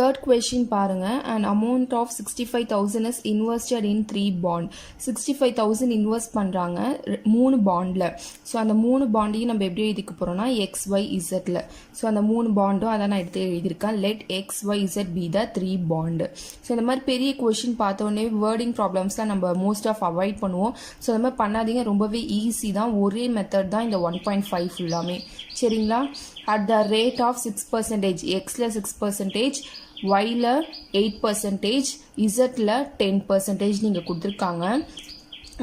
third question பாருங்க. An amount of 65,000 is invested in 3 bond. 65,000 invest பண்றாங்க 3 bondல. So அந்த 3 பாண்டையும் நம்ம எப்படி எழுதிக்க போறோம்னா XYZல. ஸோ அந்த 3 பாண்டும் அதான் நான் எடுத்து எழுதியிருக்கேன். Let XYZ be the 3 bond. So இந்த மாதிரி பெரிய கொஷின் பார்த்தோன்னே வேர்டிங் ப்ராப்ளம்ஸ்லாம் நம்ம மோஸ்ட் ஆஃப் அவாய்ட் பண்ணுவோம். ஸோ இந்த மாதிரி பண்ணாதீங்க, ரொம்பவே ஈஸி தான். ஒரே மெத்தட் தான் இந்த 1.5 ஃபுல்லாமே. சரிங்களா? at the rate of 6%, xல 6%, yல 8%, zல 10% நீங்கள் கொடுத்துருக்காங்க.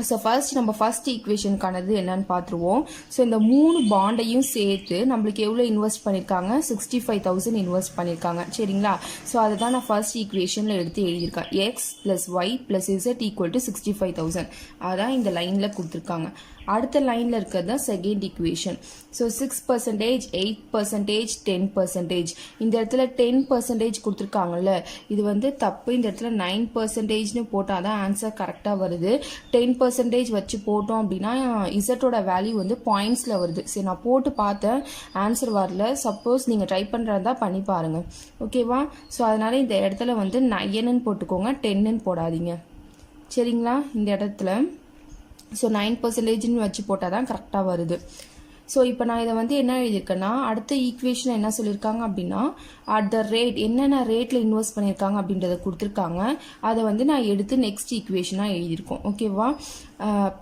ஸோ நம்ம ஃபர்ஸ்ட் ஈக்குவேஷனுக்கானது என்னன்னு பார்த்துருவோம். ஸோ இந்த 3 பாண்டையும் சேர்த்து நம்மளுக்கு எவ்வளோ இன்வெஸ்ட் பண்ணியிருக்காங்க? 65,000 இன்வெஸ்ட் பண்ணியிருக்காங்க. சரிங்களா? ஸோ அதை தான் நான் ஃபர்ஸ்ட் ஈக்குவேஷனில் எடுத்து எழுதியிருக்கேன். X plus Y plus Z equal to 65,000. அதான் இந்த லைனில் கொடுத்துருக்காங்க. அடுத்த லைனில் இருக்கிறது தான் செகண்ட் ஈக்குவேஷன். ஸோ 6%, 8%, 10%. இந்த இடத்துல 10% கொடுத்துருக்காங்கல்ல, இது வந்து தப்பு. இந்த இடத்துல 9%னு போட்டால் தான் ஆன்சர் கரெக்டாக வருது. 10% வச்சு போட்டோம் அப்படின்னா இசட்டோட வேல்யூ வந்து பாயிண்ட்ஸில் வருது. சரி, நான் போட்டு பார்த்தேன், ஆன்சர் வரல. சப்போஸ் நீங்கள் ட்ரை பண்ணுறதா பண்ணி பாருங்கள். ஓகேவா? ஸோ அதனால் இந்த இடத்துல வந்து 9ன்னு போட்டுக்கோங்க, 10ன்னு போடாதீங்க. சரிங்களா? இந்த இடத்துல ஸோ 9%ன்னு வச்சு போட்டால் தான் கரெக்டாக வருது. ஸோ இப்போ நான் இதை வந்து என்ன எழுதியிருக்கேன்னா, அடுத்த ஈக்குவேஷன் என்ன சொல்லியிருக்காங்க அப்படின்னா, அட் த ரேட் என்னென்ன ரேட்டில் இன்வெஸ்ட் பண்ணியிருக்காங்க அப்படின்றத கொடுத்துருக்காங்க. அதை வந்து நான் எடுத்து நெக்ஸ்ட் ஈக்குவேஷனாக எழுதியிருக்கோம். ஓகேவா?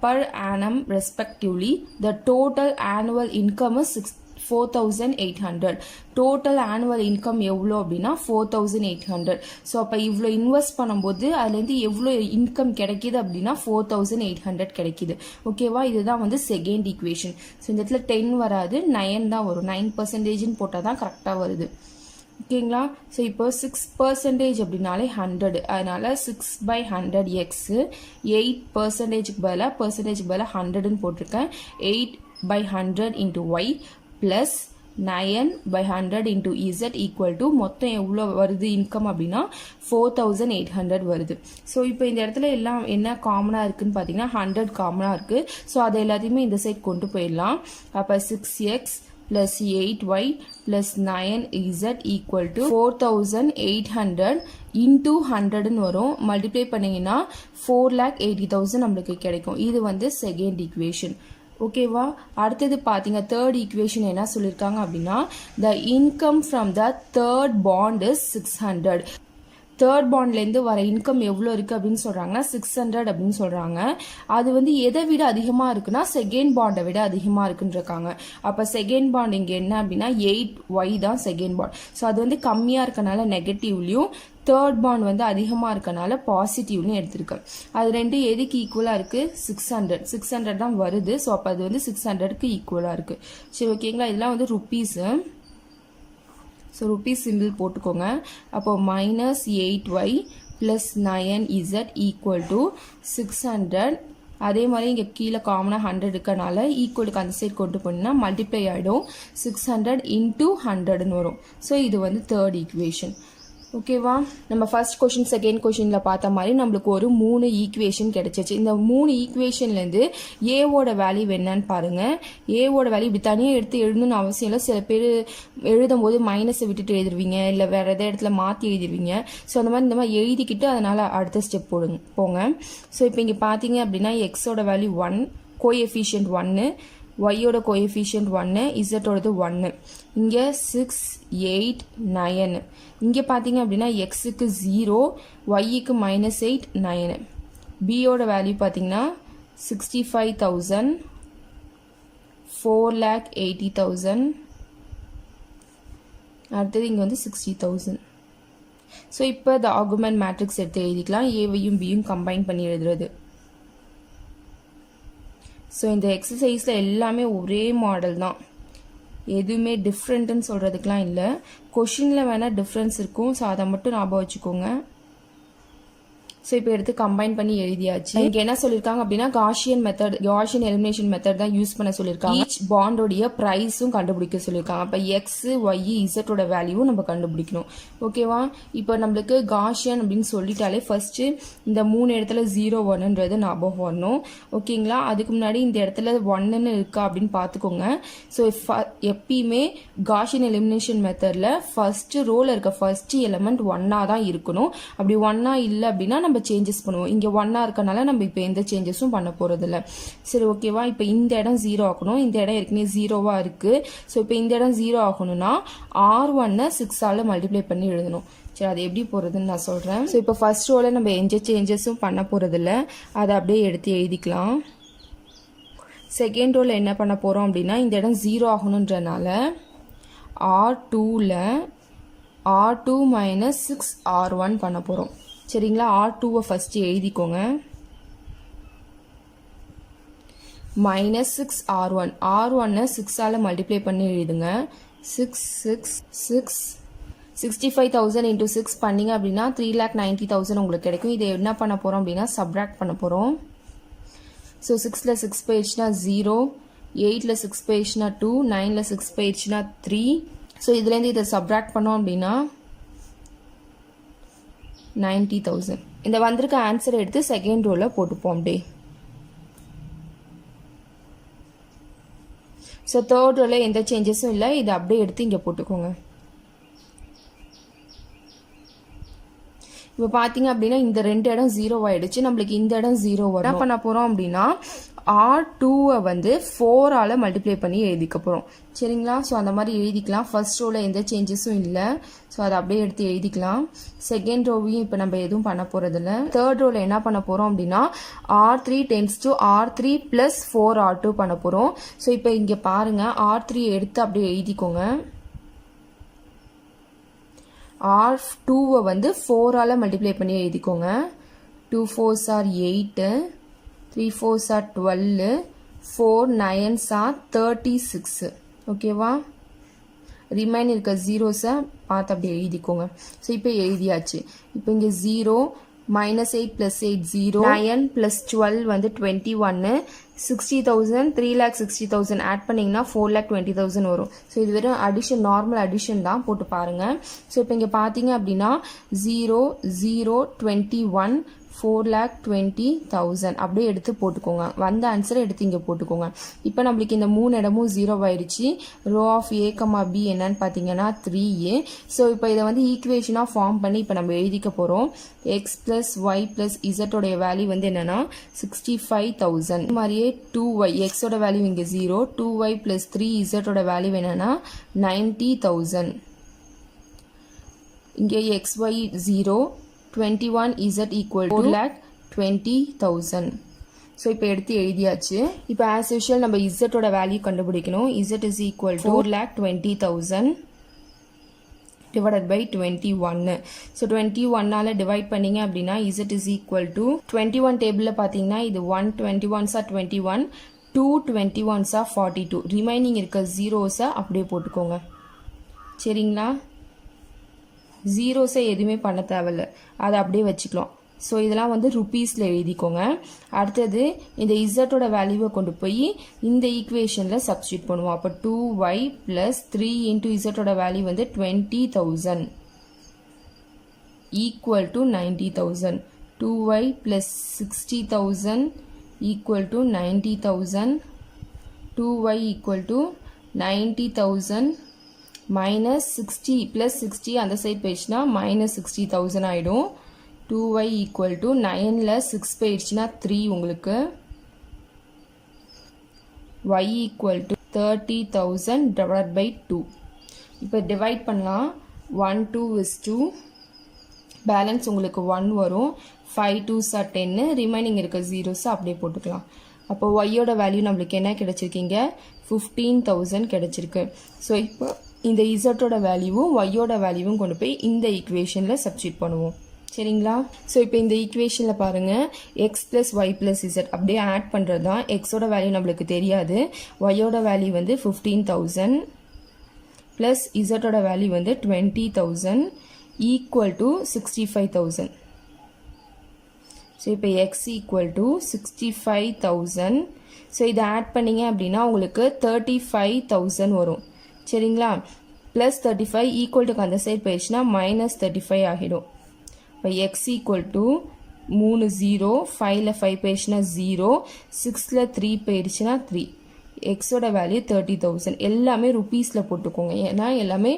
per annum respectively the total annual income is 4,800. Total annual income எவ்வளோ அப்படின்னா 4,800. ஸோ அப்போ இவ்வளோ இன்வெஸ்ட் பண்ணும்போது அதுலேருந்து எவ்வளோ இன்கம் கிடைக்கிது அப்படின்னா 4,800 கிடைக்கிது. ஓகேவா? இதுதான் வந்து செகண்ட் ஈக்குவேஷன். ஸோ இந்த இடத்துல 10 வராது, 9 தான் வரும். 9%ன்னு போட்டால் தான் கரெக்டாக வருது. ஓகேங்களா? ஸோ இப்போ 6% அப்படின்னாலே 100. அதனால 6/100 எக்ஸ், 8%க்கு பதிலாக 100ன்னு போட்டிருக்கேன். 8/100 into Y plus 9/100 into Z equal to மொத்தம் எவ்வளோ வருது இன்கம் அப்படின்னா 4,800 வருது. ஸோ இப்போ இந்த இடத்துல எல்லாம் என்ன காமனாக இருக்குன்னு பார்த்தீங்கன்னா 100 காமனாக இருக்குது. ஸோ அதை எல்லாத்தையுமே இந்த சைட் கொண்டு போயிடலாம். அப்போ 6x plus 8y plus 9z equal to 4,800 into 100ன்னு வரும். மல்டிப்ளை பண்ணிங்கன்னா 4,80,000 நம்மளுக்கு கிடைக்கும். இது வந்து செகண்ட் ஈக்குவேஷன். ஓகேவா? அடுத்தது பார்த்தீங்க தேர்ட் ஈக்குவேஷன் என்ன சொல்லியிருக்காங்க அப்படின்னா, the income from the third bond is 600. Third பாண்ட்லேருந்து வர இன்கம் எவ்வளோ இருக்குது அப்படின்னு சொல்கிறாங்கன்னா 600 அப்படின்னு சொல்கிறாங்க. அது வந்து எதை விட அதிகமாக இருக்குன்னா செகண்ட் பாண்டை விட அதிகமாக இருக்குன்றிருக்காங்க. அப்போ செகண்ட் பாண்ட் இங்கே என்ன அப்படின்னா 8y தான் செகண்ட் பாண்ட். ஸோ அது வந்து கம்மியாக இருக்கனால நெகட்டிவ்லையும், தேர்ட் பாண்ட் வந்து அதிகமாக இருக்கனால பாசிட்டிவ்லையும் எடுத்திருக்கேன். அது ரெண்டு எதுக்கு ஈக்குவலாக இருக்குது? 600 தான் வருது. ஸோ அப்போ அது வந்து 600க்கு ஈக்குவலாக இருக்குது. சரி, ஓகேங்களா? இதெல்லாம் வந்து ருப்பீஸு. ஸோ ருப்பீஸ் சிம்பிள் போட்டுக்கோங்க. அப்போ -8y plus 9z equal to 600. அதே மாதிரி இங்கே கீழே காமனாக 100 இருக்கனால ஈக்குவலுக்கு அந்த சைட் கொண்டு போனீங்கன்னா மல்டிப்ளை ஆகிடும். 600 இன்ட்டு 100ன்னு வரும். ஸோ இது வந்து தேர்ட் ஈக்குவேஷன். ஓகேவா? நம்ம ஃபர்ஸ்ட் கொஷின் செகண்ட் கொஷினில் பார்த்த மாதிரி நம்மளுக்கு ஒரு 3 ஈக்குவேஷன் கிடைச்சிச்சு. இந்த 3 ஈக்குவேஷன்லேருந்து ஏவோட வேல்யூ என்னன்னு பாருங்கள். ஏவோட வேல்யூ இப்படி தனியாக எடுத்து எழுதணும்னு அவசியம் இல்லை. சில பேர் எழுதும் போது மைனஸை விட்டுட்டு எழுதுருவீங்க, இல்லை வேறு எதாவது இடத்துல மாற்றி எழுதிருவீங்க. ஸோ அந்த மாதிரி எழுதிக்கிட்டு அதனால் அடுத்த ஸ்டெப் போங்க. ஸோ இப்போ இங்கே பார்த்தீங்க அப்படின்னா எக்ஸோட வேல்யூ 1, கோஎஃபிஷியன்ட் 1, ஒய்யோட கோஎஃபிஷியன்ட் 1, இசட்டோடது 1. இங்கே 6, 8, 9. இங்கே பார்த்தீங்க அப்படின்னா எக்ஸுக்கு 0, ஒய்க்கு -8, 9. பியோட வேல்யூ பார்த்தீங்கன்னா 65,000, 4,80,000. அடுத்தது இங்கே வந்து 60,000. ஸோ இப்போ இந்த ஆர்குமெண்ட் மேட்ரிக்ஸ் எடுத்து எழுதிக்கலாம். ஏவையும் பியும் கம்பைன் பண்ணி எழுதுறது. ஸோ இந்த எக்ஸசைஸில் எல்லாமே ஒரே மாடல் தான், எதுவுமே டிஃப்ரெண்ட்டுன்னு சொல்கிறதுக்கெலாம் இல்லை. கொஷினில் வேணால் டிஃப்ரென்ஸ் இருக்கும். ஸோ அதை மட்டும் ஞாபகம் வச்சுக்கோங்க. ஸோ இப்போ எடுத்து கம்பைன் பண்ணி எழுதியாச்சு. இங்கே என்ன சொல்லியிருக்காங்க அப்படின்னா காஷியன் எலிமினேஷன் மெத்தட் தான் யூஸ் பண்ண சொல்லியிருக்காங்க. ஈச் பாண்டோடைய ப்ரைஸும் கண்டுபிடிக்க சொல்லியிருக்காங்க. அப்போ எக்ஸ் ஒய் இசட்டோட வேல்யூவும் நம்ம கண்டுபிடிக்கணும். ஓகேவா? இப்போ நம்மளுக்கு காஷியன் அப்படின்னு சொல்லிட்டாலே ஃபர்ஸ்ட் இந்த 3 இடத்துல 0 1ன்றது ஞாபகம் வரணும். ஓகேங்களா? அதுக்கு முன்னாடி இந்த இடத்துல 1ன்னு இருக்கா அப்படின்னு பார்த்துக்கோங்க. ஸோ எப்பயுமே காஷியன் எலிமினேஷன் மெத்தடில் ஃபர்ஸ்ட் ரோல இருக்க ஃபர்ஸ்ட் எலிமெண்ட் 1ஆ தான் இருக்கணும். அப்படி 1ஆ இல்லை அப்படின்னா நம்ம சேஞ்சஸ் பண்ணுவோம். இங்கே 1ஆ இருக்கனால நம்ம இப்போ எந்த சேஞ்சஸும் பண்ண போகிறதில்ல. சரி, ஓகேவா? இப்போ இந்த இடம் 0 ஆகணும். இந்த இடம் ஏற்கனவே 0வா இருக்குது. ஸோ இப்போ இந்த இடம் 0 ஆகணும்னா R1 6ஆல் மல்டிப்ளை பண்ணி எழுதணும். சரி, அது எப்படி போகிறதுன்னு நான் சொல்கிறேன். ஸோ இப்போ ஃபர்ஸ்ட் ரோவில் நம்ம எந்த சேஞ்சஸும் பண்ண போகிறதில்ல, அதை அப்படியே எடுத்து எழுதிக்கலாம். செகண்ட் ரோவில் என்ன பண்ண போகிறோம் அப்படின்னா இந்த இடம் 0 ஆகணுன்றனால R2ல் R2 மைனஸ் 6 R1 பண்ண போகிறோம். சரிங்களா? R2வை ஃபஸ்ட்டு எழுதிக்கோங்க. மைனஸ் 6 R1 R1 6ஆல் மல்டிப்ளை பண்ணி எழுதுங்க. 65,000 into 6 பண்ணிங்க அப்படின்னா 3,90,000 உங்களுக்கு கிடைக்கும். இதை என்ன பண்ண போகிறோம் அப்படின்னா சப்ராக்ட் பண்ண போகிறோம். ஸோ 6ல் 6 போயிடுச்சுன்னா 0, 8ல் 6 போயிடுச்சுன்னா 2, 9ல் 6 போயிடுச்சுன்னா 3. ஸோ இதுலேருந்து இதை சப்ராக்ட் பண்ணோம் அப்படின்னா 90,000. இந்த வந்திருக்க ஆன்சரை எடுத்து செகண்ட் ரோல போட்டுப்போம் அப்படியே. ஸோ தேர்ட் ரோல எந்த சேஞ்சஸும் இல்லை, இதை அப்படியே எடுத்து இங்கே போட்டுக்கோங்க. இப்போ பார்த்தீங்க அப்படின்னா இந்த 2 இடம் 0 ஆயிடுச்சு. நம்மளுக்கு இந்த இடம் 0 வரும். என்ன பண்ண போகிறோம் அப்படின்னா R2வை வந்து 4ஆல் மல்டிப்ளை பண்ணி எழுதிக்க போகிறோம். சரிங்களா? ஸோ அந்த மாதிரி எழுதிக்கலாம். ஃபர்ஸ்ட் ரோவில் எந்த சேஞ்சஸும் இல்லை. ஸோ அதை அப்படியே எடுத்து எழுதிக்கலாம். செகண்ட் ரோவையும் இப்போ நம்ம எதுவும் பண்ண போகிறதில்ல. தேர்ட் ரோவில் என்ன பண்ண போகிறோம் அப்படின்னா R3 tends to R3 plus 4 R2 பண்ண போகிறோம். ஸோ இப்போ இங்கே பாருங்கள், R3 எடுத்து அப்படியே எழுதிக்கோங்க. R2வை வந்து 4ஆல் மல்டிப்ளை பண்ணி எழுதிக்கோங்க. 2 4s are 8, 3 4s are 12, 4 9s are 36. ஓகேவா? ரிமைன் இருக்க ஜீரோஸை பார்த்து அப்படியே எழுதிக்கோங்க. ஸோ இப்போ எழுதியாச்சு. இப்போ இங்கே 0 -8 + 8 0, 9 + 12 வந்து 21, 60,000 3,60,000 ஆட் பண்ணிங்கன்னா 4,20,000 வரும். ஸோ இது வெறும் அடிஷன், நார்மல் அடிஷன் தான், போட்டு பாருங்கள். ஸோ இப்போ இங்கே பார்த்தீங்க அப்படின்னா 0 0 21 4,20,000 அப்படியே எடுத்து போட்டுக்கோங்க. வந்த ஆன்சரை எடுத்து இங்கே போட்டுக்கோங்க. இப்போ நம்மளுக்கு இந்த 3 இடமும் 0 ஆயிடுச்சு. ரோ ஆஃப் A, B என்னன்னு பார்த்தீங்கன்னா 3A. ஸோ இப்போ இதை வந்து ஈக்குவேஷனாக ஃபார்ம் பண்ணி இப்போ நம்ம எழுதிக்க போகிறோம். X + Y + Z உடைய வேல்யூ வந்து என்னன்னா 65,000. இது மாதிரியே 2Y, Xோட வேல்யூ இங்கே 0, 2Y + 3Z ஓட வேல்யூ என்னன்னா 90,000. இங்கே XY 0, 21Z = 4,20,000. ஸோ இப்போ எடுத்து எழுதியாச்சு. இப்போ ஆஸ் யூஷுவல் நம்ம இசட்டோட வேல்யூ கண்டுபிடிக்கணும். Z = 4,20,000 divided by 21. ஸோ 21ஆல் டிவைட் பண்ணிங்க அப்படின்னா Z = 21 டேபிளில் பார்த்தீங்கன்னா இது 1 21s are 21, 2 21s are 42. Remaining இருக்க ஜீரோஸை அப்படியே போட்டுக்கோங்க. சரிங்களா? ஜீரோஸை எதுவுமே பண்ண தேவையில்ல, அதை அப்படியே வச்சுக்கலாம். ஸோ இதெல்லாம் வந்து ருபீஸில் எழுதிக்கோங்க. அடுத்தது இந்த இசட்டோட வேல்யூவை கொண்டு போய் இந்த ஈக்குவேஷனில் சப்ஸ்டியூட் பண்ணுவோம். அப்போ 2y + 3 × இசட்டோட வேல்யூ வந்து 20,000 = 90,000. 2y + 60,000 = 90,000. 2y = 90,000 minus 60 plus 60 அந்த சைட் போயிடுச்சுன்னா minus 60,000 ஆயிடும். 2y = 9ல் 6 போயிடுச்சுன்னா 3 உங்களுக்கு. y = 30,000 divided by 2. இப்போ டிவைட் பண்ணலாம். 1 2 is 2, பேலன்ஸ் உங்களுக்கு 1 வரும். 5 2s are 10, ரிமைனிங் இருக்க ஜீரோஸ் அப்படியே போட்டுக்கலாம். அப்போ ஒய்யோட வேல்யூ நம்மளுக்கு என்ன கிடைச்சிருக்கீங்க? 15,000 கிடைச்சிருக்கு. ஸோ இப்போ இந்த இசட்டோட வேல்யூவும் ஒய்யோட வேல்யூவும் கொண்டு போய் இந்த ஈக்குவேஷனில் சப்ஸ்டியூட் பண்ணுவோம். சரிங்களா? ஸோ இப்போ இந்த ஈக்குவேஷனில் பாருங்கள், X + Y + Z அப்படியே ஆட் பண்ணுறது தான். எக்ஸோட வேல்யூ நம்மளுக்கு தெரியாது. ஒய்யோட வேல்யூ வந்து 15,000 ப்ளஸ் இசட்டோட வேல்யூ வந்து 20,000 = 65,000. ஸோ இப்போ x ஈக்குவல் டு 65,000. ஸோ இதை ஆட் பண்ணிங்க அப்படின்னா உங்களுக்கு 35,000 வரும். சரிங்களா? ப்ளஸ் 35 ஈக்குவல் டுக்கு அந்த சைட் போயிடுச்சுன்னா மைனஸ் 35 ஆகிடும். இப்போ எக்ஸ் ஈக்குவல் டு 3 0, 5ல் 5 போயிடுச்சுன்னா 0, 6ல் 3 போயிடுச்சுன்னா 3. எக்ஸோட வேல்யூ 30,000. எல்லாமே ருபீஸில் போட்டுக்கோங்க, ஏன்னா எல்லாமே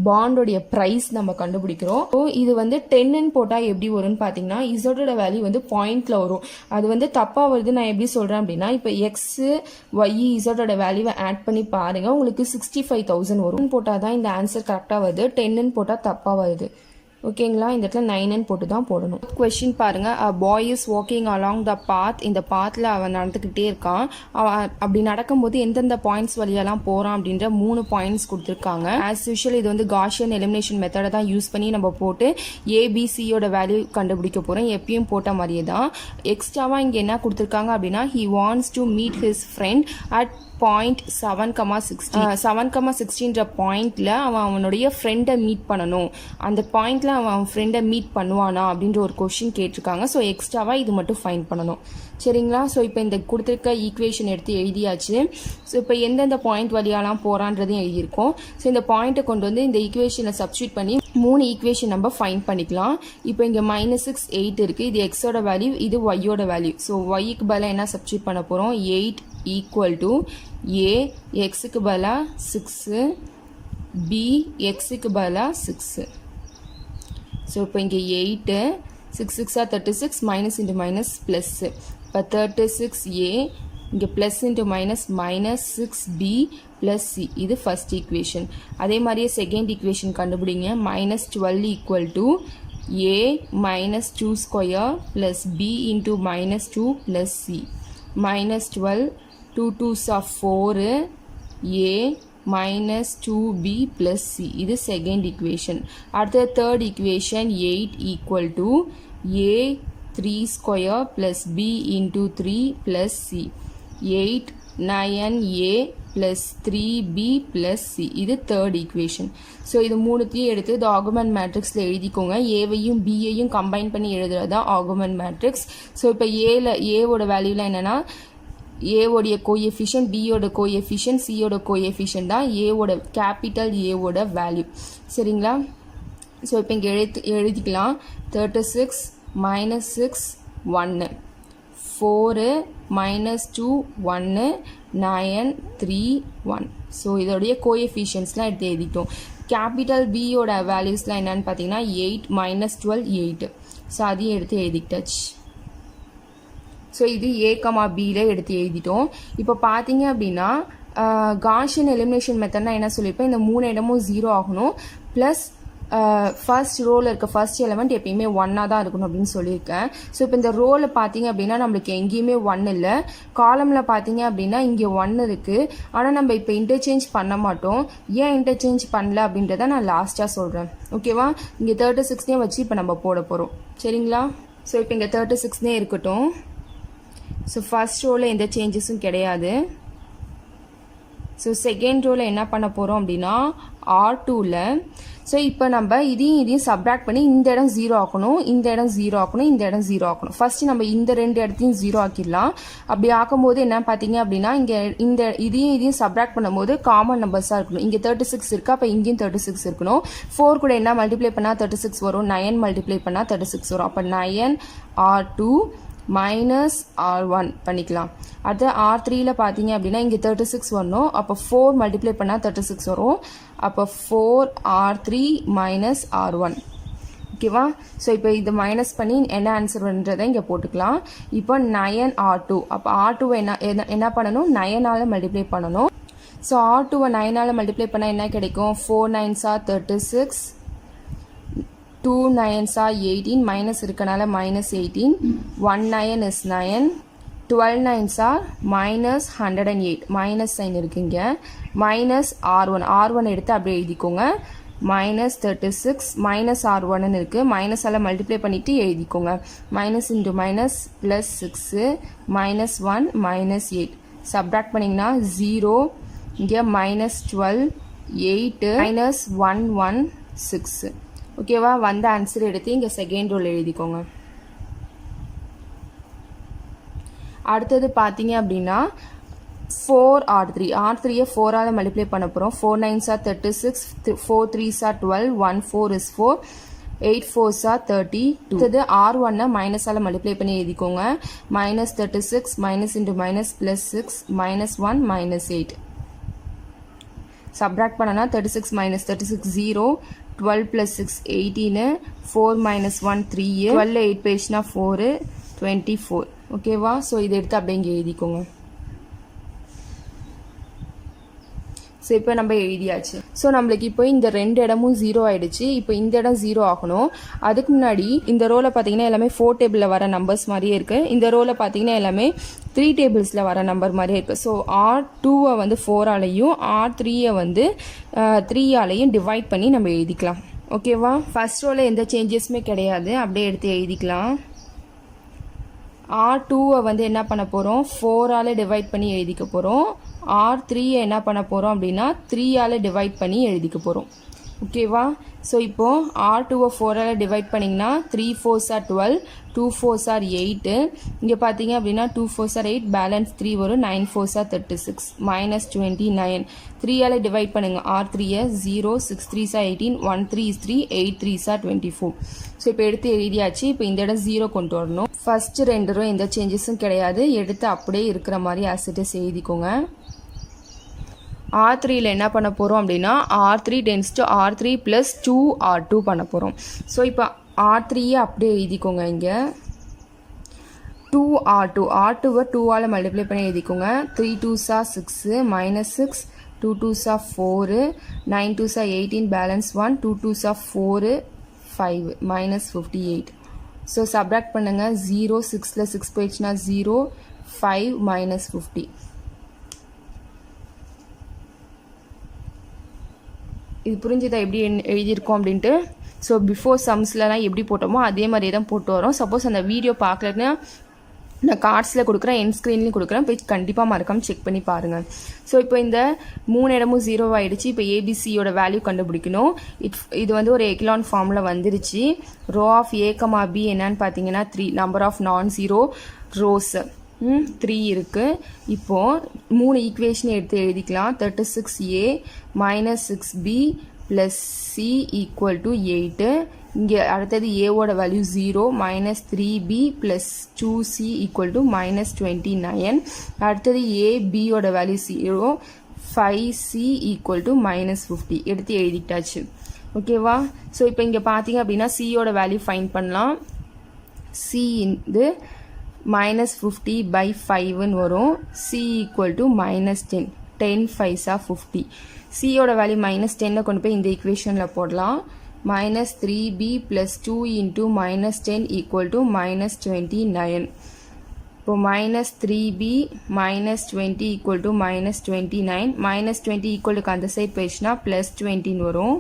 பாண்டோடைய ப்ரைஸ் நம்ம கண்டுபிடிக்கிறோம். ஸோ இது வந்து 10ன்னு போட்டால் எப்படி வரும்னு பார்த்தீங்கன்னா இசோட வேல்யூ வந்து பாயிண்ட்ல வரும். அது வந்து தப்பாக வருது. நான் எப்படி சொல்கிறேன் அப்படின்னா இப்போ எக்ஸு ஒய் இசோட வேல்யூவை ஆட் பண்ணி பாருங்கள், உங்களுக்கு 65,000 வரும். போட்டால் தான் இந்த ஆன்சர் கரெக்டாக வருது. 10ன்னு போட்டால் தப்பாக வருது. ஓகேங்களா? இந்த இடத்துல 9ன்னு போட்டு தான் போடணும். கொஸ்டின் பாருங்க. a boy is walking along the path. இந்த பாத்தில் அவன் நடந்துக்கிட்டே இருக்கான். அவன் அப்படி நடக்கும்போது எந்தெந்த பாயிண்ட்ஸ் வழியெல்லாம் போகிறான் அப்படின்ற 3 பாயிண்ட்ஸ் கொடுத்துருக்காங்க. ஆஸ் யூஷுவல் இது வந்து காஷியன் எலிமினேஷன் மெத்தடை தான் யூஸ் பண்ணி நம்ம போட்டு ஏபிசியோட வேல்யூ கண்டுபிடிக்க போகிறோம். எப்பயும் போட்ட மாதிரியே தான். எக்ஸ்ட்ராவாக இங்கே என்ன கொடுத்துருக்காங்க அப்படின்னா he wants to meet his friend at point 7,16 பாயிண்ட்ல அவனுடைய ஃப்ரெண்டை மீட் பண்ணணும். அந்த பாயிண்ட்ல அவன் ஃப்ரெண்டை மீட் பண்ணுவானா அப்படின்ற ஒரு கொஸ்டின் கேட்டிருக்காங்க. ஸோ எக்ஸ்ட்ராவா இது மட்டும் ஃபைண்ட் பண்ணணும். சரிங்களா? ஸோ இப்போ இந்த கொடுத்துருக்க ஈக்குவேஷன் எடுத்து எழுதியாச்சு. ஸோ இப்போ எந்தெந்த பாயிண்ட் வழியாலாம் போகிறான்றதையும் எழுதியிருக்கோம். ஸோ இந்த பாயிண்ட்டை கொண்டு வந்து இந்த ஈக்குவேஷனை சப்ஸ்டியூட் பண்ணி 3 ஈக்குவேஷன் நம்ம ஃபைண்ட் பண்ணிக்கலாம். இப்போ இங்கே -6 8 இருக்குது. இது எக்ஸோட வேல்யூ, இது ஒய்யோட வேல்யூ. ஸோ ஒய்க்கு பதிலாக என்ன சப்ஸ்டியூட் பண்ண போகிறோம்? 8 ஈக்குவல் டு ஏ எக்ஸுக்கு பதிலாக 6, பி எக்ஸுக்கு பதிலாக 6. ஸோ இப்போ இங்கே 8 6 6 36 மைனஸ் இன்ட்டு மைனஸ் ப்ளஸ். இப்போ 36a இங்கே plus into minus -6b plus C. இது ஃபர்ஸ்ட் ஈக்குவேஷன். அதே மாதிரியே செகண்ட் ஈக்குவேஷன் கண்டுபிடிங்க. -12 equal to a -2 square plus b into -2 plus C. -12 2 2s are 4, a minus 2b plus c. இது second equation. அடுத்த third equation 8 equal to a 3 square plus b into 3 plus c. 8 9a plus 3b plus c. இது third equation. So இது மூணுத்தையும் எடுத்து இது augment மேட்ரிக்ஸில் எழுதிக்கோங்க. ஏவையும் பியையும் combine பண்ணி எழுதுறது தான் ஆகுமெண்ட் மேட்ரிக்ஸ். ஸோ இப்போ ஏவோட வேல்யூலாம் என்னென்னா ஏவோடைய கோஎஃபிஷியன்ட், பியோட கோஎஃபிஷியன்ட், சியோட கோஎஃபிஷியன்ட் தான் ஏவோட கேபிட்டல் ஏவோட வேல்யூ. சரிங்களா? ஸோ இப்போ இங்கே எழுதிக்கலாம். 36 -6 1, 4 -2 1, 9 3 1. ஸோ இதோடைய கோஎஃபிஷியன்ட்ஸ்லாம் எடுத்து எழுதிட்டோம். கேபிட்டல் பியோட வேல்யூஸ்லாம் என்னன்னு பார்த்தீங்கன்னா 8 -12 8. ஸோ அதையும் எடுத்து எழுதிட்டாச்சு. ஸோ இது a, bல எடுத்து எழுதிட்டோம். இப்போ பார்த்தீங்க அப்படின்னா காஷியன் எலிமினேஷன் மெத்தட்னா என்ன சொல்லியிருப்பேன்? இந்த 3 இடமும் 0 ஆகணும். ப்ளஸ் ஃபர்ஸ்ட் ரோவில் இருக்க ஃபர்ஸ்ட் எலிமெண்ட் எப்பயுமே 1ஆக தான் இருக்கணும் அப்படின்னு சொல்லியிருக்கேன். ஸோ இப்போ இந்த ரோவில் பார்த்தீங்க அப்படின்னா நம்மளுக்கு எங்கேயுமே 1 இல்லை. காலமில் பார்த்தீங்க அப்படின்னா இங்கே 1 இருக்குது. ஆனால் நம்ம இப்போ இன்டர்சேஞ்ச் பண்ண மாட்டோம். ஏன் இன்டர்சேஞ்ச் பண்ணல அப்படின்றத நான் லாஸ்ட்டாக சொல்கிறேன். ஓகேவா? இங்கே 36 வச்சு இப்போ நம்ம போட போகிறோம். சரிங்களா? ஸோ இப்போ இங்கே 36 இருக்கட்டும். ஸோ ஃபர்ஸ்ட் ரோவில் எந்த சேஞ்சஸும் கிடையாது. ஸோ செகண்ட் ரோவில் என்ன பண்ண போகிறோம் அப்படின்னா R2ல். ஸோ இப்போ நம்ம இதையும் சப்ராக்ட் பண்ணி இந்த இடம் 0 ஆக்கணும், இந்த இடம் 0 ஆக்கணும், இந்த இடம் 0 ஆக்கணும். ஃபர்ஸ்ட் நம்ம இந்த 2 இடத்தையும் 0 ஆக்கிடலாம். அப்படி ஆக்கும்போது என்ன பார்த்தீங்க அப்படின்னா இங்கே இதையும் சப்ராக்ட் பண்ணும்போது காமன் நம்பர்ஸாக இருக்கணும். இங்கே 36 இருக்குது, அப்போ இங்கேயும் 36 இருக்கணும். 4 கூட என்ன மல்டிப்ளை பண்ணால் 36 வரும்? 9 மல்டிப்ளை பண்ணால் 36 வரும். அப்போ 9 R2 minus R1 பண்ணிக்கலாம். அடுத்து R3ல பார்த்தீங்க அப்படின்னா இங்கே 36 வரணும். அப்போ 4 மல்டிப்ளை பண்ணால் 36 வரும். அப்போ 4 R3 minus R1. ஓகேவா? ஸோ இப்போ இது மைனஸ் பண்ணி என்ன ஆன்சர் பண்ணுறதை இங்கே போட்டுக்கலாம். இப்போ 9 R2. அப்போ R2 என்ன பண்ணணும்? 9ஆல் மல்டிப்ளை பண்ணணும். ஸோ R2 9ஆல் மல்டிப்ளை பண்ணால் என்ன கிடைக்கும்? 4 9s are 36, 2 9s are 18, minus இருக்கனால -18, 1 9 is 9, 12 9s are -108, minus sign இருக்குங்க. மைனஸ் R1 எடுத்து அப்படியே எழுதிக்கோங்க. -36 மைனஸ் R1 இருக்கு. மைனஸால் மல்டிப்ளை பண்ணிட்டு எழுதிக்கோங்க. Minus into minus plus 6, -1 -8. Subtract பண்ணிங்கன்னா 0, இங்கே -12 8 -1 1 6. ஓகேவா? வந்த ஆன்சர் எடுத்து இங்கே செகண்ட் ரோல் எழுதிக்கோங்க. அடுத்தது பார்த்தீங்க அப்படின்னா 4R3 R3 4ஆல் மல்டிப்ளை பண்ண போகிறோம். 4 9s are 36, 4 3s are 12, 1 4 is 4, 8 4s are 32. அடுத்தது R1 மைனஸால் மல்டிப்ளை பண்ணி எழுதிக்கோங்க. -36 minus into minus plus 6 -1 -8. Subtract பண்ணனா 36 minus 36 0, 12 plus 6 18, 4 minus 1 3, 12 8 பேஜ்னா 4 24. ஓகேவா? ஸோ இதை எடுத்து அப்படியே இங்கே எழுதிக்கோங்க. ஸோ இப்போ நம்ம எழுதியாச்சு. ஸோ நம்மளுக்கு இப்போ இந்த 2 இடமும் 0 ஆகிடுச்சு. இப்போ இந்த இடம் 0 ஆகணும். அதுக்கு முன்னாடி இந்த ரோவில் பார்த்தீங்கன்னா எல்லாமே 4 டேபிளில் வர நம்பர்ஸ் மாதிரியே இருக்குது. இந்த ரோவில் பார்த்தீங்கன்னா எல்லாமே 3 டேபிள்ஸில் வர நம்பர் மாதிரியே இருக்குது. ஸோ R2 வந்து 4ஆலையும் R3 வந்து 3ஆலையும் டிவைட் பண்ணி நம்ம எழுதிக்கலாம். ஓகேவா? ஃபர்ஸ்ட் ரோவில் எந்த சேஞ்சஸுமே கிடையாது. அப்படியே எடுத்து எழுதிக்கலாம். R2 வந்து என்ன பண்ண போகிறோம்? 4ஆல் டிவைட் பண்ணி எழுதிக்க போகிறோம். R3 என்ன பண்ண போகிறோம் அப்படின்னா 3ஆல் டிவைட் பண்ணி எழுதிக்க போகிறோம். ஓகேவா? ஸோ இப்போது R2 4ஆல் டிவைட் பண்ணிங்கன்னா 3 4s are 12, 2 4s are 8. இங்கே பார்த்தீங்க அப்படின்னா 2 4s are 8, பேலன்ஸ் 3 வரும். 9 4s are 36, -29. 3ஆல் டிவைட் பண்ணுங்கள் R3 0, 6 3s are 18, 1 3 is 3, 8 3s are 24. So இப்போ எடுத்து எழுதியாச்சு. இப்போ இந்த இடம் 0 கொண்டு வரணும். ஃபஸ்ட்டு 2 ரோ எந்த சேஞ்சஸும் கிடையாது. எடுத்து அப்படியே இருக்கிற மாதிரி ஆசிட்டஸ் எழுதிக்கோங்க. R3ல என்ன பண்ண போகிறோம் அப்படின்னா R3 tends to R3 plus 2R2 பண்ண போகிறோம். ஸோ இப்போ R3யை அப்படியே எழுதிக்கோங்க. இங்கே 2R2 R2வை 2ஆல் மல்டிப்ளை பண்ணி எழுதிக்கோங்க. 3 2s are 6, -6, 2 2s are 4, 9 2s are 18, balance 1, 2 2s are 4, 5, -58. So subtract பண்ணுங்கள். 0 6ல் 6 போயிடுச்சுன்னா 0, 5 -50. இது புரிஞ்சுதா எப்படி எழுதியிருக்கோம் அப்படின்ட்டு? ஸோ பிஃபோர் சம்ஸ்லலாம் எப்படி போட்டோமோ அதே மாதிரி தான் போட்டு வரோம். சப்போஸ் அந்த வீடியோ பார்க்கலன்னா நான் கார்ட்ஸில் கொடுக்குறேன், என் ஸ்க்ரீன்லையும் கொடுக்குறேன், போய் கண்டிப்பாக மறக்காமல் செக் பண்ணி பாருங்கள். ஸோ இப்போ இந்த 3 இடமும் 0 ஆகிடுச்சு. இப்போ ஏபிசியோட வேல்யூ கண்டுபிடிக்கணும். இது வந்து ஒரு எக்லான் ஃபார்மில் வந்துருச்சு. ரோ ஆஃப் A, B என்னன்னு பார்த்தீங்கன்னா 3, நம்பர் ஆஃப் நான் ஜீரோ ரோஸ் 3 இருக்குது. இப்போது 3 ஈக்குவேஷன் எடுத்து எழுதிக்கலாம். 36A minus 6B plus C equal to 8. இங்கே அடுத்தது ஏவோட value 0, -3B plus 2C equal to -29. அடுத்தது ஏபியோட வேல்யூ 0, 5C equal to -50. எடுத்து எழுதிட்டாச்சு. ஓகேவா? ஸோ இப்போ இங்கே பார்த்தீங்க அப்படின்னா சியோட வேல்யூ ஃபைண்ட் பண்ணலாம். சி வந்து -50 by 5 வரும். C equal to -10, 10 5s are 50. சியோட வேல்யூ -10 கொண்டு போய் இந்த ஈக்குவேஷனில் போடலாம். -3B plus 2 into -10 equal to -29. இப்போ -3B -20 equal to -29. -20 equal to அந்த சைட் போயிடுச்சுன்னா +20 வரும்.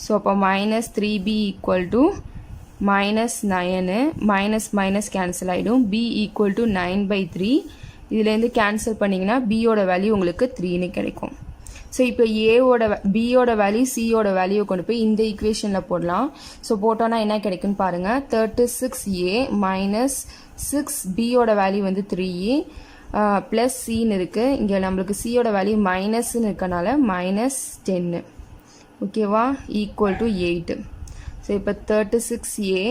ஸோ அப்போ -3B equal to -9, minus cancel ஆகிடும். B equal to 9/3. இதுலேருந்து கேன்சல் பண்ணிங்கன்னா பியோட வேல்யூ உங்களுக்கு 3ன்னு கிடைக்கும். ஸோ இப்போ பியோட வேல்யூ சியோட வேல்யூ கொண்டு போய் இந்த ஈக்குவேஷனில் போடலாம். ஸோ போட்டோன்னா என்ன கிடைக்குன்னு பாருங்கள். 36A minus 6Bயோட வேல்யூ வந்து 3 ப்ளஸ் சின்னு இருக்குது. இங்கே நம்மளுக்கு சியோட வேல்யூ மைனஸ்ன்னு இருக்கனால -10. ஓகேவா? Equal to 8. ஸோ இப்போ 36A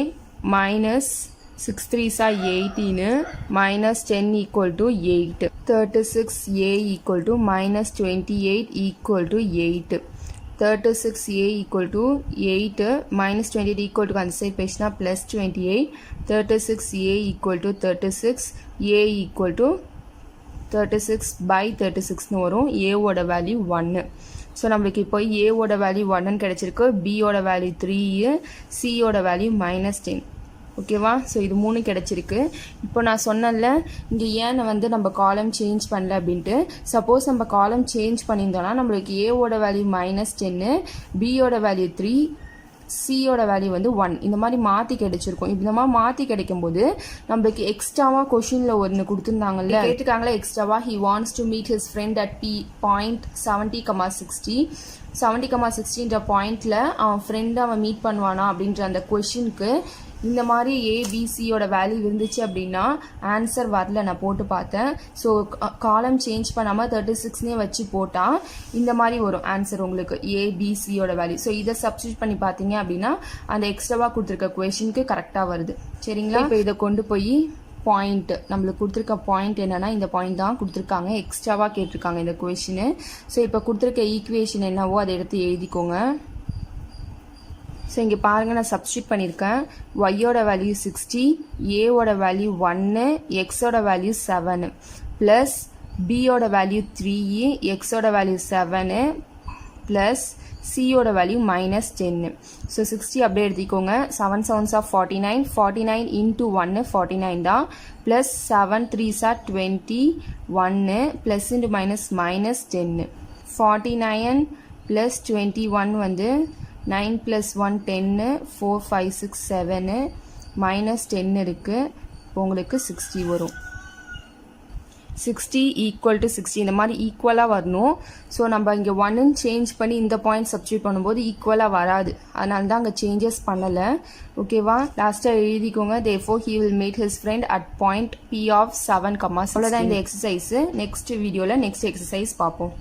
minus 6 3s are 18, -10 equal to 8. 36A equal to -28 equal to 8. 36A equal to 8, -28 equal to அந்த சைட் பேசினா +28. 36A equal to 36, A equal to 36/36 வரும். ஏவோட வேல்யூ 1. ஸோ நம்மளுக்கு இப்போ ஏவோட வேல்யூ 1 கிடைச்சிருக்கு. பியோட வேல்யூ 3, சியோட வேல்யூ -10. ஓகேவா? ஸோ இது 3 கிடச்சிருக்கு. இப்போ நான் சொன்னேன்ல இங்கே ஏன் வந்து நம்ம காலம் சேஞ்ச் பண்ணல அப்படின்ட்டு. சப்போஸ் நம்ம காலம் சேஞ்ச் பண்ணியிருந்தோன்னா நம்மளுக்கு ஏவோட வேல்யூ -10, பியோட வேல்யூ 3, சியோட வேல்யூ வந்து 1 இந்த மாதிரி மாற்றி கிடைச்சிருக்கும். இந்த மாதிரி மாற்றி கிடைக்கும்போது நம்மளுக்கு எக்ஸ்ட்ராவாக கொஷினில் ஒன்று கொடுத்துருந்தாங்கல்ல, கேட்டுக்காங்களே எக்ஸ்ட்ராவாக he wants to meet his friend at point 70,60. 70,60ன்ற பாயிண்டில் அவன் ஃப்ரெண்டை அவன் மீட் பண்ணுவானா அப்படின்ற அந்த கொஷினுக்கு இந்த மாதிரி ஏபிசியோட வேல்யூ இருந்துச்சு அப்படின்னா ஆன்சர் வரல, நான் போட்டு பார்த்தேன். ஸோ காலம் சேஞ்ச் பண்ணாமல் 36னே வச்சு போட்டால் இந்த மாதிரி வரும் ஆன்சர் உங்களுக்கு ஏபிசியோட வேல்யூ. ஸோ இதை சப்ஸ்டியூட் பண்ணி பார்த்தீங்க அப்படின்னா அந்த எக்ஸ்ட்ராவாக கொடுத்துருக்க கொஷனுக்கு கரெக்டாக வருது. சரிங்களா? இப்போ இதை கொண்டு போய் பாயிண்ட், நம்மளுக்கு கொடுத்துருக்க பாயிண்ட் என்னன்னா இந்த பாயிண்ட் தான் கொடுத்துருக்காங்க, எக்ஸ்ட்ராவாக கேட்டிருக்காங்க இந்த கொஷினு. ஸோ இப்போ கொடுத்துருக்க ஈக்குவேஷன் என்னவோ அதை எடுத்து எழுதிக்கோங்க. ஸோ இங்கே பாருங்கள், நான் சப்ஸ்டியூட் பண்ணியிருக்கேன். ஒய்யோட வேல்யூ 60, ஏவோட வேல்யூ 1, எக்ஸோட வேல்யூ 7 ப்ளஸ் பியோட வேல்யூ 3, எக்ஸோட வேல்யூ 7 ப்ளஸ் சியோட வேல்யூ -10. ஸோ 60 அப்படியே எடுத்துக்கோங்க. 7 7s are 49, 49 into 1 49 தான், plus 7 3s are 21 plus into minus -10. 49 plus 21 வந்து 9 ப்ளஸ் 1 10, 4 5 6 7 -10 இருக்குது. இப்போ உங்களுக்கு 60 வரும். 60 ஈக்குவல் டு 60 இந்த மாதிரி ஈக்குவலாக வரணும். ஸோ நம்ம இங்கே 1ன்னு சேஞ்ச் பண்ணி இந்த பாயிண்ட் சப்ஸ்டியூட் பண்ணும்போது ஈக்குவலாக வராது, அதனால தான் அங்கே சேஞ்சஸ் பண்ணலை. ஓகேவா? லாஸ்ட்டாக எழுதிக்கோங்க. therefore he will meet his friend at point P of 7, அவ்வளோதான் இந்த எக்ஸசைஸு. நெக்ஸ்ட் வீடியோவில் நெக்ஸ்ட் எக்ஸசைஸ் பார்ப்போம்.